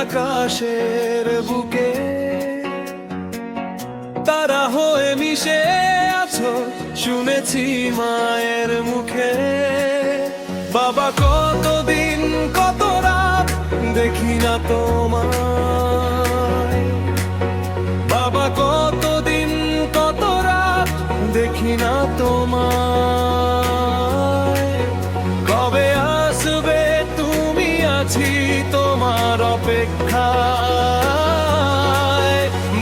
আকাশের বুকে তারা হয়ে মিশে আছো, শুনেছি মায়ের মুখে। বাবা কতদিন কত রাত দেখি না তোমায়, বাবা কতদিন কত রাত দেখি না তোমায়। কবে আসবে তুমি, আছি তোমার অপেক্ষায়।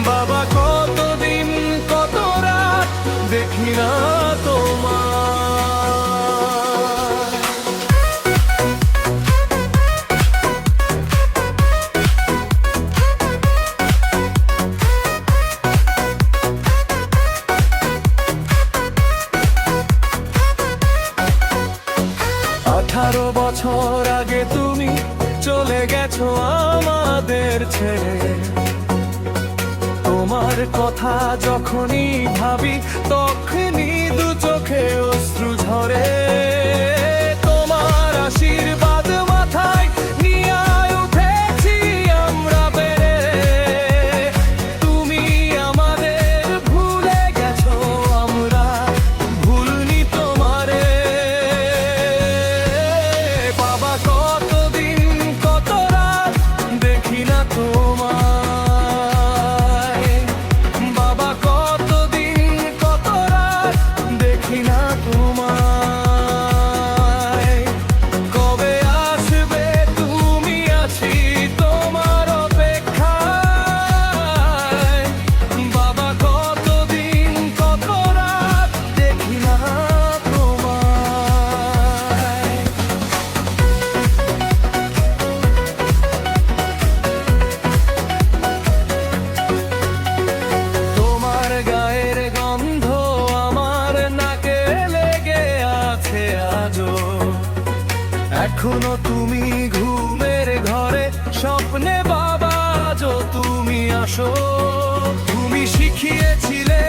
বাবা কতদিন কত রাত দেখি না তোমায়। 18 বছর আগে তুমি চলে গেছো আমাদের ছেড়ে। তোমার কথা যখনই ভাবি তখনই দু চোখে অশ্রু ঝরে। তোমার আশীর্বাদ মাথায় নিয়ে উঠেছি আমরা বেড়ে। তুমি আমাদের ভুলে গেছো, আমরা ভুলনি তোমারে। বাবা কতদিন কত রাত দেখি না তোমায়, বাবা কতদিন কত রাত দেখি না তোমায়। কবে আসবে তুমি, আছি তোমার অপেক্ষায়। বাবা কতদিন কত রাত দেখি না তোমায়। তোমার গায়ের গন্ধ আমার নাকে লেগে আছে আজও। এখনো তুমি ঘুমের ঘরে, স্বপ্নে বাবা আজও তুমি আসো। তুমি শিখিয়েছিলে